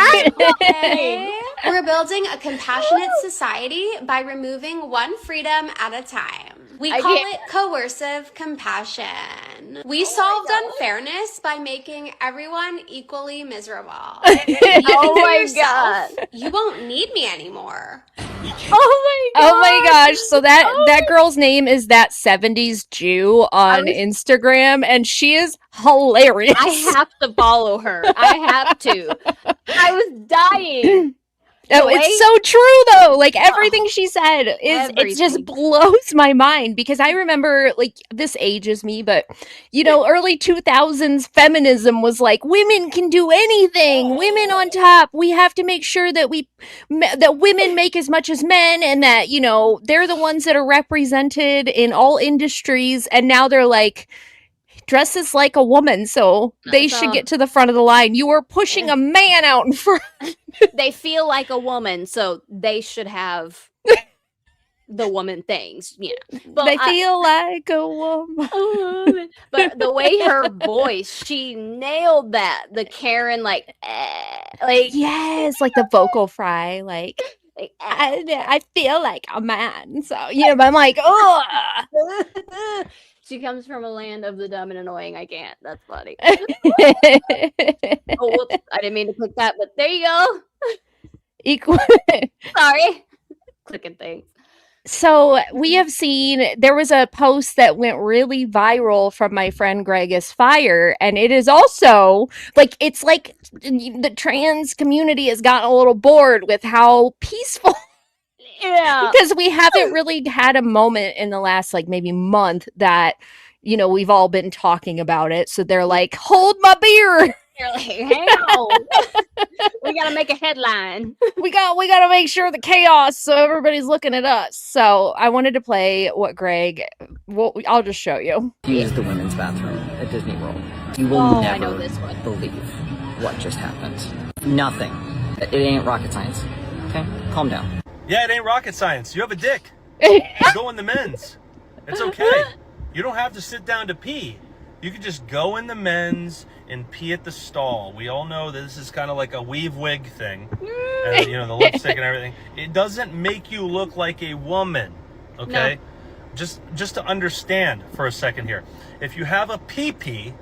Okay? We're building a compassionate society by removing one freedom at a time. We call it coercive compassion. We solved unfairness by making everyone equally miserable. Oh my god. You won't need me anymore. Oh my god. Oh my gosh. So that girl's name is that 70s Jew on Instagram, and she is hilarious. I have to follow her. I have to. I was dying. Oh, it's so true though. Like everything she said is it just blows my mind, because I remember, like, this ages me, but you know, early 2000s feminism was like, women can do anything, women on top. We have to make sure that that women make as much as men, and that, you know, they're the ones that are represented in all industries. And now they're like, dresses like a woman, so they should get to the front of the line. You are pushing a man out in front. They feel like a woman, so they should have the woman things, you know. But they feel like a woman. But the way her voice, she nailed that. The Karen, like yes, like the vocal fry, like I feel like a man. So, you know, but I'm like, oh. She comes from a land of the dumb and annoying. I can't. That's funny. Oh, whoops. I didn't mean to click that, but there you go. Equal. Sorry. Clicking things. So we have seen, there was a post that went really viral from my friend Greg is Fire, and it is also like, it's like the trans community has gotten a little bored with how peaceful. Yeah. Because we haven't really had a moment in the last, like, maybe month that, you know, we've all been talking about it. So they're like, hold my beer. You're like, hang on. We gotta make a headline. We gotta make sure the chaos, so everybody's looking at us. So I wanted to play what Greg. Well, I'll just show you. Use the women's bathroom at Disney World. You will I know never this one. believe what just happened. Nothing. It ain't rocket science. Okay, calm down. Yeah, it ain't rocket science. You have a dick. Go in the men's. It's okay. You don't have to sit down to pee. You can just go in the men's and pee at the stall. We all know that this is kind of like a weave wig thing. And, you know, the lipstick and everything. It doesn't make you look like a woman. Okay? No. Just to understand for a second here. If you have a pee-pee,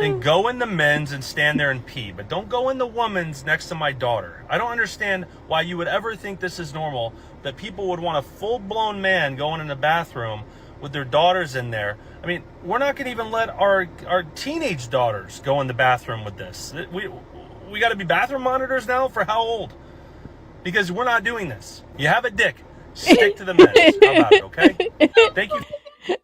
then go in the men's and stand there and pee. But don't go in the woman's next to my daughter. I don't understand why you would ever think this is normal, that people would want a full-blown man going in the bathroom with their daughters in there. I mean, we're not going to even let our teenage daughters go in the bathroom with this. We got to be bathroom monitors now for how old? Because we're not doing this. You have a dick. Stick to the men's. How about it, okay? Thank you.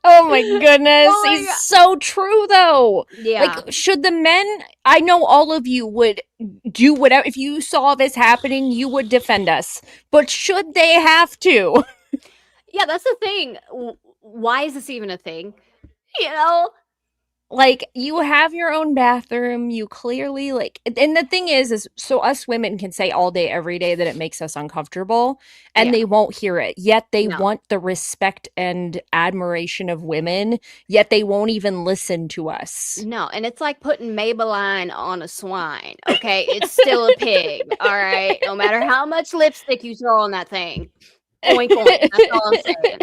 Oh my goodness. He's so true though. Yeah. Like, should the men, I know all of you would do whatever, if you saw this happening, you would defend us. But should they have to? Yeah, that's the thing. Why is this even a thing? You know? Like, you have your own bathroom, you clearly, like, and the thing is so us women can say all day, every day that it makes us uncomfortable, and they won't hear it. Yet they want the respect and admiration of women, yet they won't even listen to us. No, and it's like putting Maybelline on a swine, okay? It's still a pig, all right? No matter how much lipstick you throw on that thing. Oink, oink. That's all I'm saying.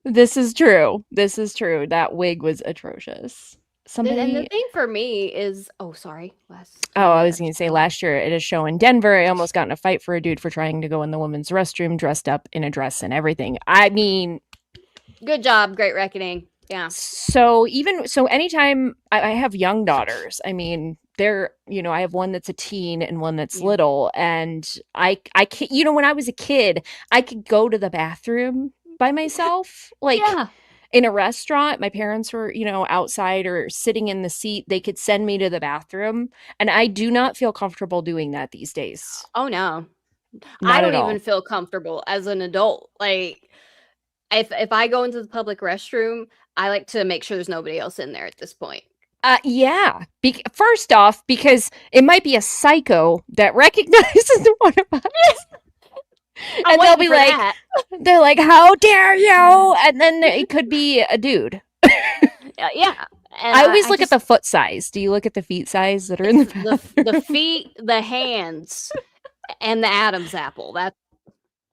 This is true. This is true. That wig was atrocious. And the thing for me is, sorry, Wes. I was going to say, last year at a show in Denver, I almost got in a fight for a dude for trying to go in the women's restroom dressed up in a dress and everything. I mean, good job, Great Reckoning. Yeah. So anytime I have young daughters, I mean, they're, you know, I have one that's a teen and one that's little, and I can't, you know, when I was a kid, I could go to the bathroom by myself, like in a restaurant. My parents were, you know, outside or sitting in the seat. They could send me to the bathroom, and I do not feel comfortable doing that these days. Oh no, Not I don't at all. even feel comfortable as an adult. Like, if I go into the public restroom, I like to make sure there's nobody else in there at this point. Yeah. First off, because it might be a psycho that recognizes one of us. And they'll be like, they're like, how dare you? And then it could be a dude. Yeah. And I always look at the foot size. Do you look at the feet size that are in the feet, the hands, and the Adam's apple. That's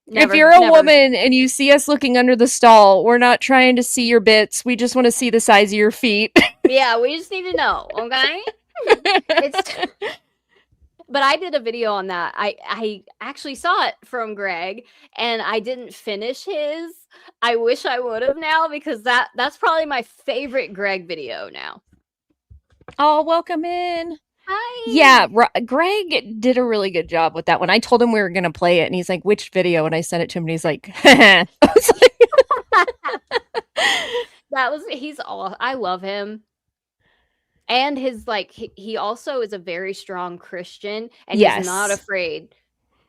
if you're a woman and you see us looking under the stall, we're not trying to see your bits. We just want to see the size of your feet. Yeah, we just need to know, okay? But I did a video on that. I actually saw it from Greg, and I didn't finish his. I wish I would have now, because that's probably my favorite Greg video now. Oh, welcome in. Hi. Yeah, Greg did a really good job with that one. I told him we were going to play it, and he's like, which video? And I sent it to him, and he's like, I was like, he's all, I love him. And his, like, he also is a very strong Christian, and he's not afraid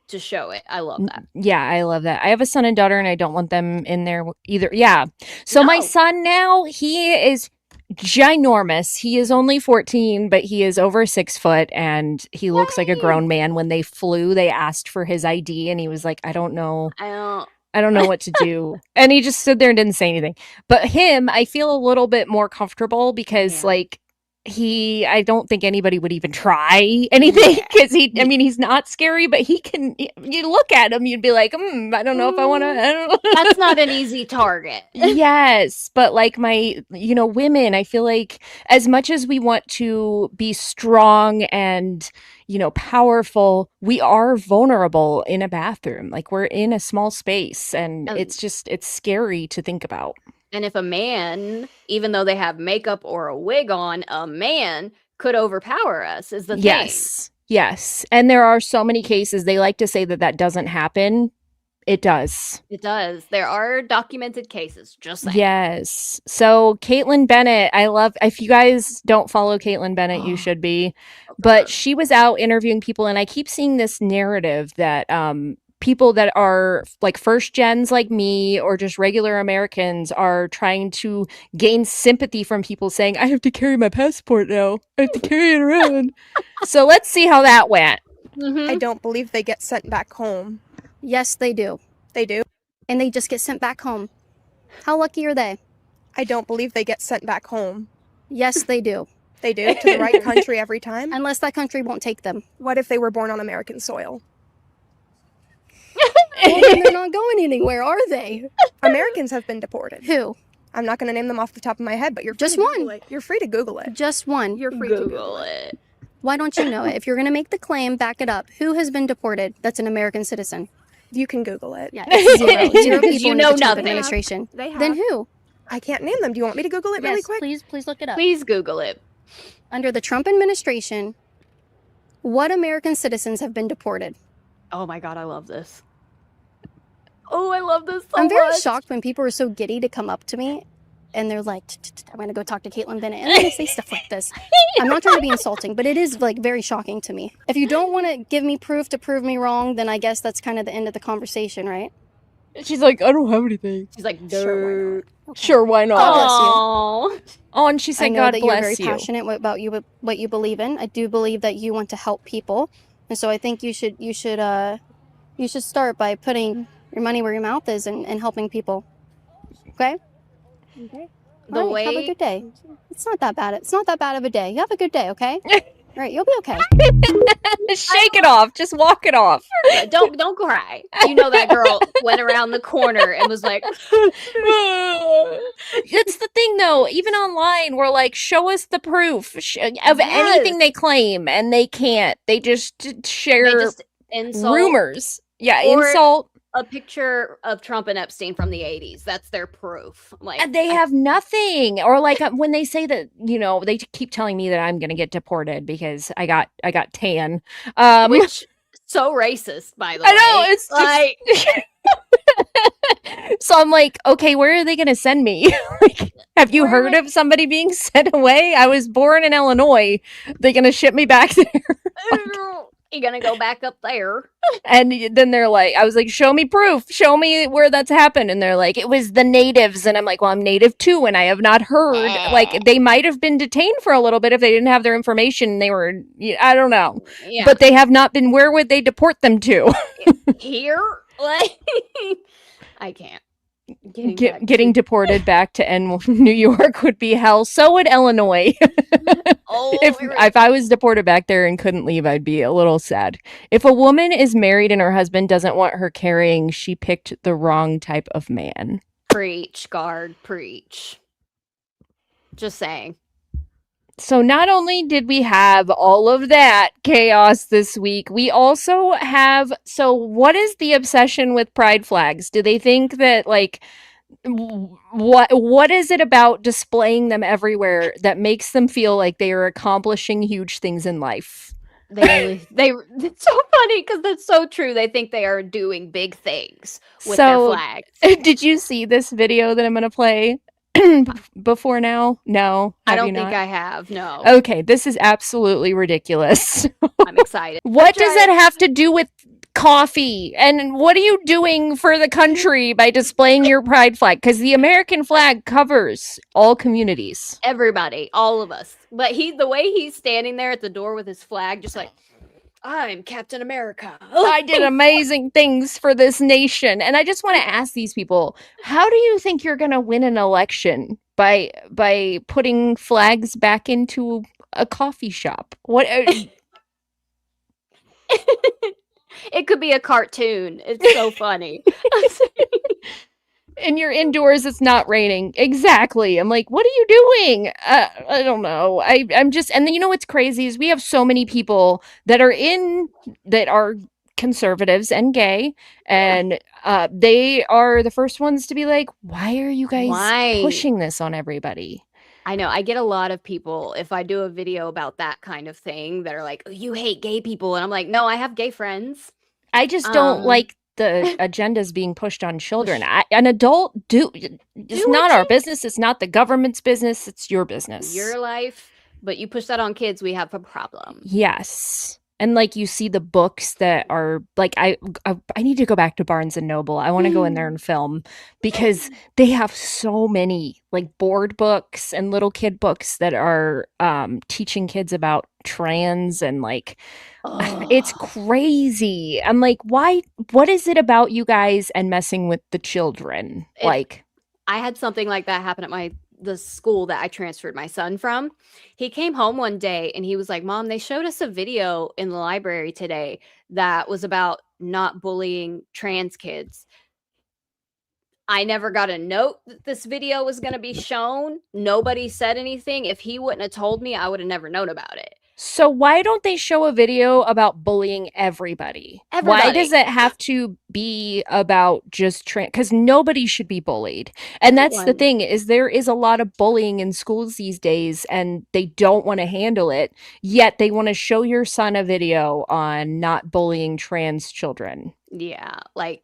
to show it. I love that. Yeah, I love that. I have a son and daughter, and I don't want them in there either. Yeah. So my son now, he is ginormous. He is only 14, but he is over 6 foot, and he looks like a grown man. When they flew, they asked for his ID, and he was like, I don't know what to do. And he just stood there and didn't say anything. But him, I feel a little bit more comfortable because like I don't think anybody would even try anything, because he's not scary, but you look at him, you'd be like, I don't know if I want to, That's not an easy target. Yes, but like women, I feel like as much as we want to be strong and, powerful, we are vulnerable in a bathroom. Like, we're in a small space, and it's scary to think about. And if a man, even though they have makeup or a wig on, a man could overpower us is the thing. Yes. And there are so many cases. They like to say that doesn't happen. It does. It does. There are documented cases, just saying. Yes. So Caitlin Bennett, if you guys don't follow Caitlin Bennett, you should be. But she was out interviewing people, and I keep seeing this narrative that people that are like first gens like me, or just regular Americans, are trying to gain sympathy from people saying, I have to carry my passport now. I have to carry it around. So let's see how that went. I don't believe they get sent back home. Yes, they do. They do? And they just get sent back home. How lucky are they? I don't believe they get sent back home. Yes, they do. They do? To the right country every time? Unless that country won't take them. What if they were born on American soil? Well, then they're not going anywhere, are they? Americans have been deported. Who? I'm not going to name them off the top of my head, but you're free just to one. Google it. You're free to Google it. Just one. You're free to Google it. Why don't you know it? If you're going to make the claim, back it up. Who has been deported that's an American citizen? You can Google it. Yeah, it's zero people you in know the Trump nothing. administration. They have. Then who? I can't name them. Do you want me to Google it really quick? Please look it up. Please Google it. Under the Trump administration, what American citizens have been deported? Oh my God, I love this. Oh, I love this so I'm very much. shocked when people are so giddy to come up to me and they're like, I'm going to go talk to Caitlin Bennett. And then they say stuff like this. I'm not trying to be insulting, but it is like very shocking to me. If you don't want to give me proof to prove me wrong, then I guess that's kind of the end of the conversation, right? She's like, I don't have anything. She's like, Sure, why not? God bless you. Oh, and she said, I know God that you're bless very you. passionate about what you believe in. I do believe that you want to help people. And so I think you should start by putting your money where your mouth is and helping people. Okay? The All right, have a good day. It's not that bad. It's not that bad of a day. You have a good day, okay? All right, you'll be okay. Shake it off. Just walk it off. Don't cry. You know that girl went around the corner and was like, It's the thing, though. Even online, we're like, show us the proof of anything they claim, and they can't. They just share insult. rumors. Yeah, Or insult. a picture of Trump and Epstein from the 80s. That's their proof. Like, And they have nothing. Or like when they say that, they keep telling me that I'm going to get deported because I got tan. Which so racist, by the way. I know, it's just like So I'm like, okay, where are they going to send me? Like, have you heard of somebody being sent away? I was born in Illinois. They're going to ship me back there. You gonna go back up there? And then they're like, I was like, show me proof. Show me where that's happened. And they're like, it was the natives. And I'm like, well, I'm native too. And I have not heard. Like, they might have been detained for a little bit if they didn't have their information. They were, I don't know. Yeah. But they have not been. Where would they deport them to? Here? Like, I can't. Getting deported back to New York would be hell. So would Illinois. If I was deported back there and couldn't leave, I'd be a little sad. If a woman is married and her husband doesn't want her carrying, she picked the wrong type of man. Preach, guard, preach. Just saying. So not only did we have all of that chaos this week, we also have, so what is the obsession with pride flags? Do they think that, like, what is it about displaying them everywhere that makes them feel like they are accomplishing huge things in life? It's so funny because that's so true. They think they are doing big things with their flags. Did you see this video that I'm going to play? Before now? No. I don't think I have. No. Okay, this is absolutely ridiculous. I'm excited. What does that have to do with coffee? And what are you doing for the country by displaying your pride flag? Because the American flag covers all communities. Everybody, all of us. But the way he's standing there at the door with his flag, just like, I'm Captain America. I did amazing things for this nation. And I just want to ask these people, how do you think you're going to win an election by putting flags back into a coffee shop? What? It could be a cartoon. It's so funny. And you're indoors, it's not raining. Exactly. I'm like, what are you doing? I don't know. I'm just, and then, you know what's crazy is we have so many people that are conservatives and gay, and they are the first ones to be like, why are you guys pushing this on everybody? I know. I get a lot of people, if I do a video about that kind of thing, that are like, oh, you hate gay people. And I'm like, no, I have gay friends. I just don't like the agendas being pushed on children. An adult, it's not our business. It's not the government's business. It's your business. Your life. But you push that on kids, we have a problem. Yes. And like you see the books that are like, I need to go back to Barnes and Noble. I want to go in there and film because they have so many like board books and little kid books that are teaching kids about trans and like, it's crazy. I'm like, why? What is it about you guys and messing with the children? I had something like that happen at the school that I transferred my son from. He came home one day and he was like, Mom, they showed us a video in the library today that was about not bullying trans kids. I never got a note that this video was going to be shown. Nobody said anything. If he wouldn't have told me, I would have never known about it. So why don't they show a video about bullying everybody? Why does it have to be about just trans? Because nobody should be bullied. And that's the thing, is there is a lot of bullying in schools these days and they don't want to handle it. Yet they want to show your son a video on not bullying trans children. Yeah, like...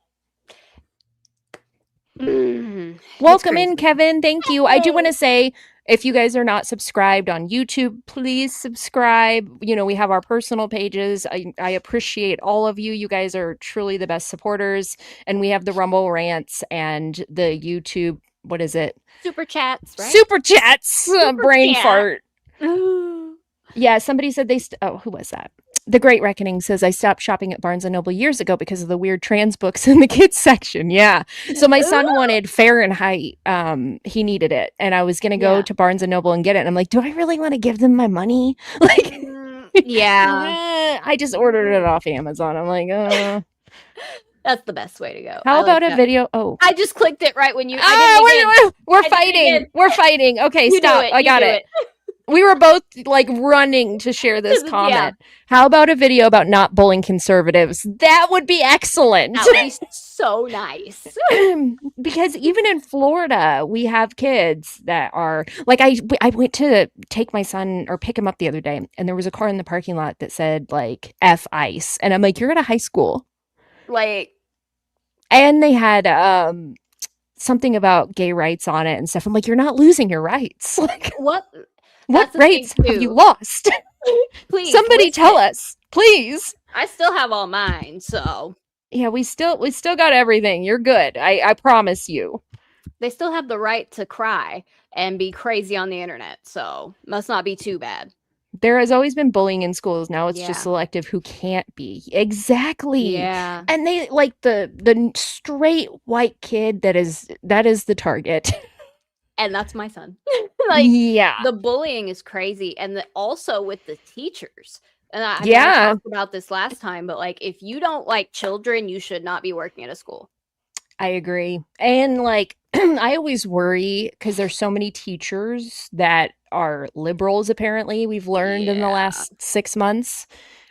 Welcome in, Kevin. Thank you. I do want to say, if you guys are not subscribed on YouTube, please subscribe. You know, we have our personal pages. I appreciate all of you. You guys are truly the best supporters. And we have the Rumble rants and the YouTube, what is it? Super chats, right? Super chats. Brain chat. fart. Yeah, somebody said who was that? The Great Reckoning says, I stopped shopping at Barnes & Noble years ago because of the weird trans books in the kids section. Yeah. So my son wanted Fahrenheit. He needed it. And I was going to go to Barnes & Noble and get it. And I'm like, do I really want to give them my money? Like, yeah. I just ordered it off Amazon. I'm like, That's the best way to go. How about a video? Oh, I just clicked it right when you. We're fighting. We're fighting. Okay, stop. I got it. We were both like running to share this comment. Yeah. How about a video about not bullying conservatives? That would be excellent. That would be so nice. Because even in Florida, we have kids that are like, I went to take my son or pick him up the other day, and there was a car in the parking lot that said like F ICE. And I'm like, you're at a high school. Like, and they had something about gay rights on it and stuff. I'm like, you're not losing your rights. Like, what? What rights have you lost? Please, somebody tell us. Please. I still have all mine, so Yeah, we still got everything. You're good. I promise you. they still have the right to cry and be crazy on the internet, so must not be too bad. There has always been bullying in schools. Now it's Yeah. just selective who can't be. Exactly. Yeah. And they like the straight white kid that is the target. And that's my son. Like, yeah. the bullying is crazy, and also with the teachers. And I mean, I Yeah. talked about this last time, but like, if you don't like children, you should not be working at a school. I agree. And like I always worry because there's so many teachers that are liberals apparently we've learned in the last 6 months.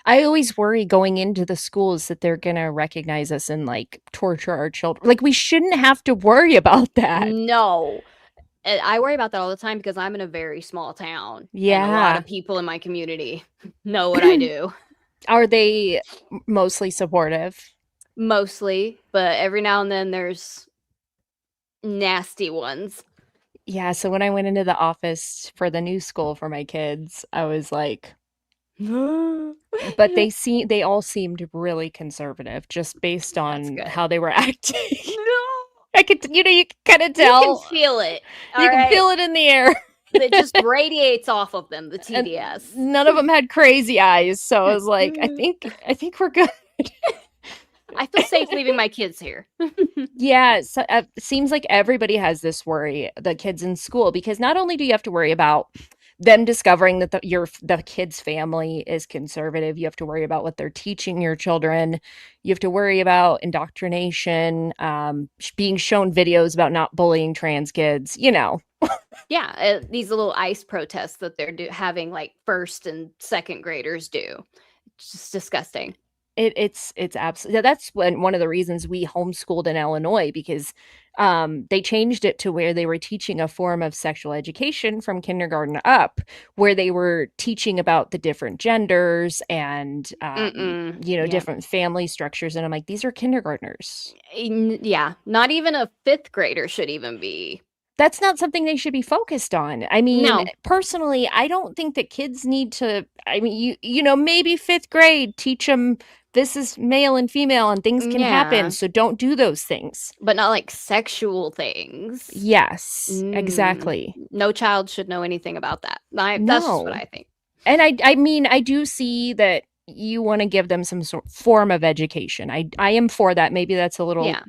I always worry going into the schools that they're going to recognize us and like torture our children. Like we shouldn't have to worry about that. No. And I worry about that all the time because I'm in a very small town. And a lot Yeah. of people in my community know what I do. Are they mostly supportive? Mostly, but every now and then there's nasty ones. Yeah, so when I went into the office for the new school for my kids, I was like, but they all seemed really conservative just based on good. how they were acting. No. I could, you can kind of You tell. can feel it. You can feel it in the air. It just radiates off of them, the And TDS. none of them had crazy eyes, so I was like, I think we're good. I feel safe leaving my kids here. Yeah, so, seems like everybody has this worry, the kids in school, because not only do you have to worry about them discovering that the kid's family is conservative, you have to worry about what they're teaching your children. You have to worry about indoctrination, being shown videos about not bullying trans kids, you know. Yeah, these little ICE protests that they're having like first and second graders do. It's just disgusting. It's absolutely, that's one of the reasons we homeschooled in Illinois, because they changed it to where they were teaching a form of sexual education from kindergarten up, where they were teaching about the different genders and Yeah. different family structures, and I'm like, these are kindergartners. Yeah, not even a fifth grader should even be. That's not something they should be focused on. I mean, No. personally, I don't think that kids need to, I mean, you know, maybe fifth grade, teach them this is male and female and things can Yeah. happen. So don't do those things. But not like sexual things. Yes, exactly. No child should know anything about that. That's No. what I think. And I mean, I do see that you want to give them some form of education. I am for that. Maybe that's a little Yeah.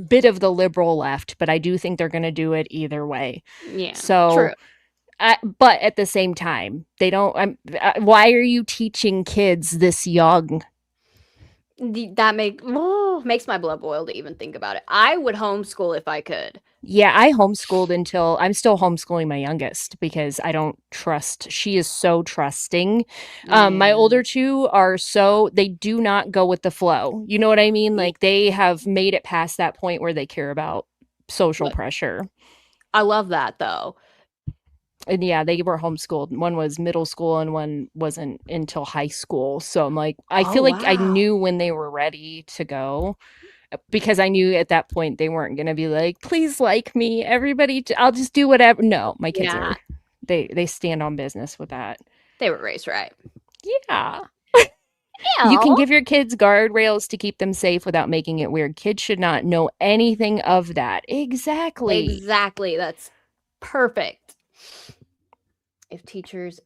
bit of the liberal left, but I do think they're going to do it either way. Yeah. So, True. but at the same time, they don't. Why are you teaching kids this young? That makes my blood boil to even think about it. I would homeschool if I could. Yeah, I homeschooled until I'm still homeschooling my youngest because I don't trust. She is so trusting. My older two are they do not go with the flow. You know what I mean? Like they have made it past that point where they care about social pressure. I love that though. And yeah, they were homeschooled. One was middle school and one wasn't until high school. So I'm like, I feel like I knew when they were ready to go, because I knew at that point they weren't going to be like, please like me, everybody. I'll just do whatever. No, my kids are, they stand on business with that. They were raised right. Yeah. You can give your kids guardrails to keep them safe without making it weird. Kids should not know anything of that. Exactly. Exactly. That's perfect. If teachers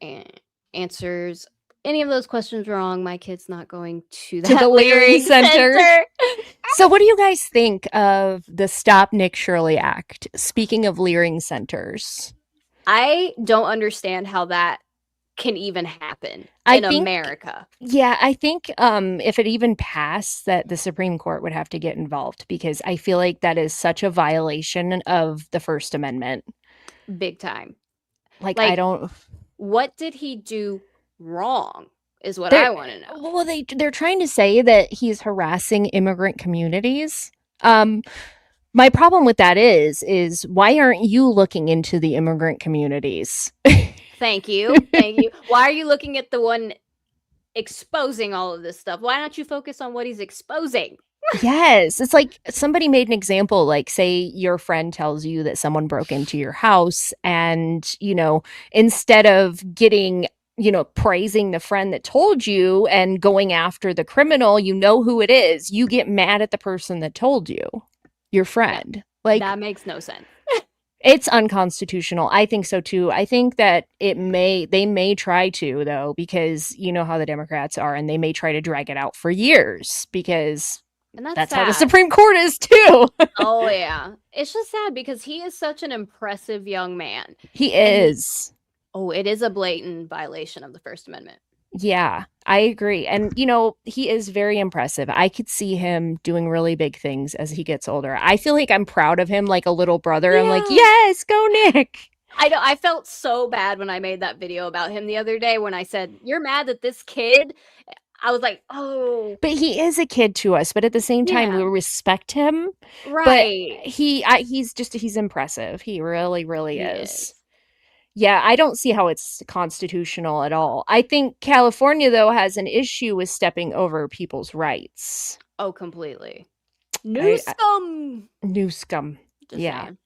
answers any of those questions wrong, my kid's not going to that the Leering Center. Center. So what do you guys think of the Stop Nick Shirley Act? Speaking of Leering Centers. I don't understand how that can even happen in America. Yeah, I think if it even passed, that the Supreme Court would have to get involved, because I feel like that is such a violation of the First Amendment. Big time. Like I don't. What did he do wrong is what I want to know. Well, they're trying to say that he's harassing immigrant communities. My problem with that is why aren't you looking into the immigrant communities? Thank you. Thank you. Why are you looking at the one exposing all of this stuff? Why don't you focus on what he's exposing? Yes. It's like somebody made an example, like say your friend tells you that someone broke into your house and, you know, instead of getting praising the friend that told you and going after the criminal, you know who it is. You get mad at the person that told you, your friend. Like, that makes no sense. it's unconstitutional. I think so too. I think that they may try to, though, because you know how the Democrats are, and they may try to drag it out for years because And that's how the sad. Supreme Court is too. Oh yeah, it's just sad because he is such an impressive young man. He is. It is a blatant violation of the First Amendment. Yeah, I agree. And, he is very impressive. I could see him doing really big things as he gets older. I feel like I'm proud of him like a little brother. I'm like, yes, go Nick. I know. I felt so bad when I made that video about him the other day when I said, "You're mad that this kid." I was like, "Oh." But he is a kid to us. But at the same time, we respect him. Right. But he's impressive. He really, really is. Yeah, I don't see how it's constitutional at all. I think California, though, has an issue with stepping over people's rights. Oh, completely. New scum. New scum. Just yeah. saying.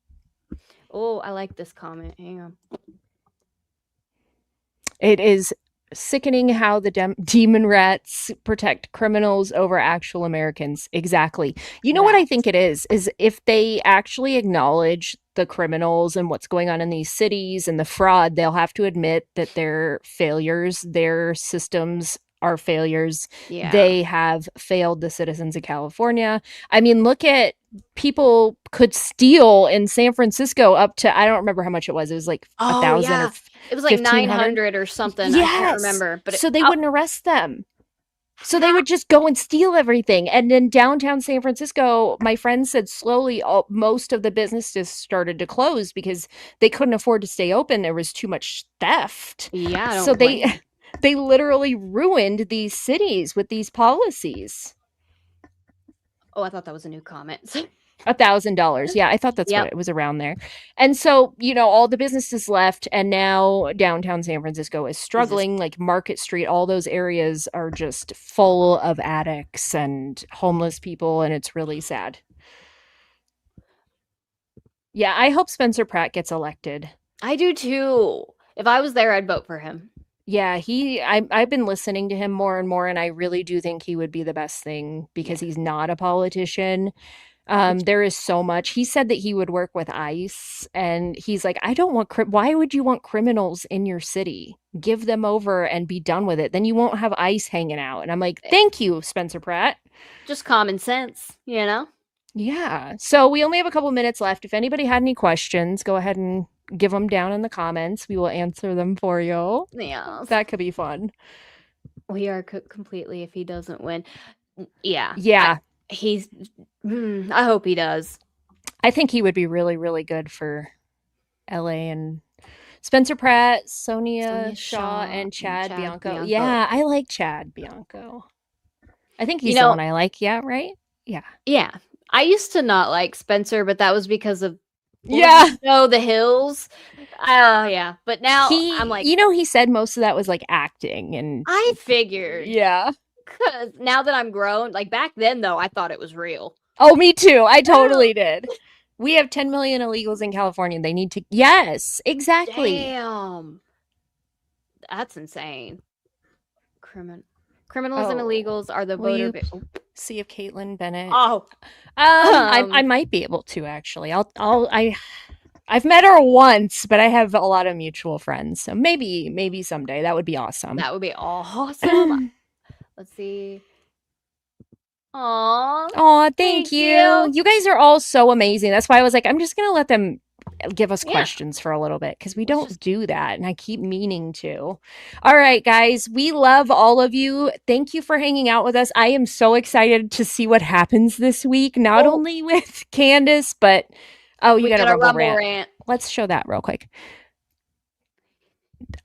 Oh, I like this comment. Hang on. It is sickening how the demon rats protect criminals over actual Americans. Exactly. You know what I think it is if they actually acknowledge the criminals and what's going on in these cities and the fraud, they'll have to admit that they're failures. Their systems are failures. Yeah. They have failed the citizens of California. I mean, look at people could steal in San Francisco up to, I don't remember how much it was. It was like 1,000 or it was like 1,500 900 or something. Yes. I can't remember. But so they wouldn't arrest them. So they would just go and steal everything. And in downtown San Francisco, my friend said slowly most of the businesses started to close because they couldn't afford to stay open. There was too much theft. Yeah. I don't So blame you. they literally ruined these cities with these policies. Oh, I thought that was a new comment. $1,000. Yeah, I thought that's what it was around there. And so, all the businesses left, and now downtown San Francisco is struggling. Like Market Street, all those areas are just full of addicts and homeless people, and it's really sad. Yeah, I hope Spencer Pratt gets elected. I do too. If I was there, I'd vote for him. Yeah, I've been listening to him more and more, and I really do think he would be the best thing because he's not a politician. There is so much. He said that he would work with ICE, and he's like, I don't want why would you want criminals in your city? Give them over and be done with it. Then you won't have ICE hanging out. And I'm like, thank you, Spencer Pratt. Just common sense, Yeah. So we only have a couple minutes left. If anybody had any questions, go ahead and give them down in the comments. We will answer them for you. Yeah. That could be fun. We are cooked completely if he doesn't win. Yeah. Yeah. I hope he does. I think he would be really, really good for LA. And Spencer Pratt, Sonia Shaw, and Chad Bianco. Yeah, I like Chad Bianco. I think he's the one I like. Yeah, right? Yeah. Yeah. I used to not like Spencer, but that was because of the Hills. Yeah. But now I'm like, he said most of that was like acting, and I figured. Yeah. Because now that I'm grown, like back then though, I thought it was real. Oh, me too. I totally did. We have 10 million illegals in California. They need to. Yes, exactly. Damn. That's insane. Criminals and illegals are the voter. See if Caitlin Bennett. Oh, I might be able to actually. I've met her once, but I have a lot of mutual friends, so maybe someday. That would be awesome. That would be awesome. Let's see. Aw, thank you. You guys are all so amazing. That's why I was like, I'm just gonna let them give us questions for a little bit because we don't do that, and I keep meaning to. All right, guys, we love all of you. Thank you for hanging out with us. I am so excited to see what happens this week, not only with Candace, but you got a Rumble rant. Let's show that real quick.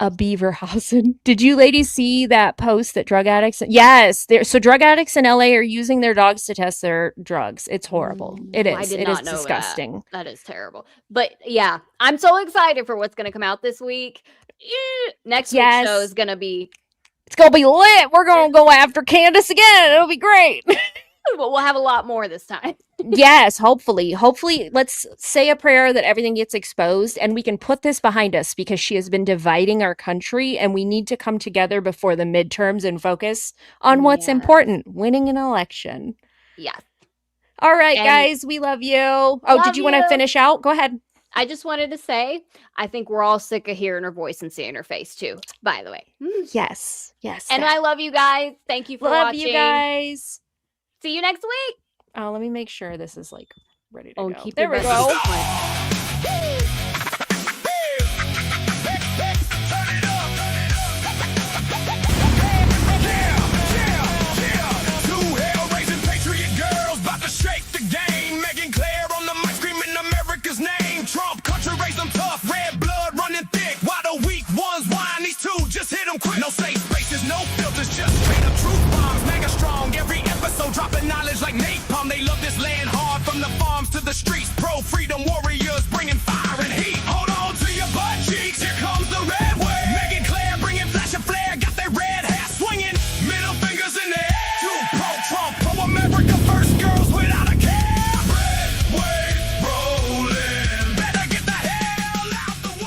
A Beaverhausen. Did you ladies see that post that drug addicts? Yes, so drug addicts in LA are using their dogs to test their drugs. It's horrible. It is. I did it not is know disgusting. That is terrible. But yeah, I'm so excited for what's going to come out this week. Next week's show is going to be. It's going to be lit. We're going to go after Candace again. It'll be great. But we'll have a lot more this time. Yes, hopefully. Hopefully, let's say a prayer that everything gets exposed and we can put this behind us because she has been dividing our country and we need to come together before the midterms and focus on what's important, winning an election. Yes. All right, And guys, we love you. Oh, love did you want to you. finish out? Go ahead. I just wanted to say, I think we're all sick of hearing her voice and seeing her face too, by the way. Yes. Yes. And I love you guys. Thank you for love watching. you guys. See you next week. Oh, let me make sure this is like ready to go. Keep There your we best go. discipline.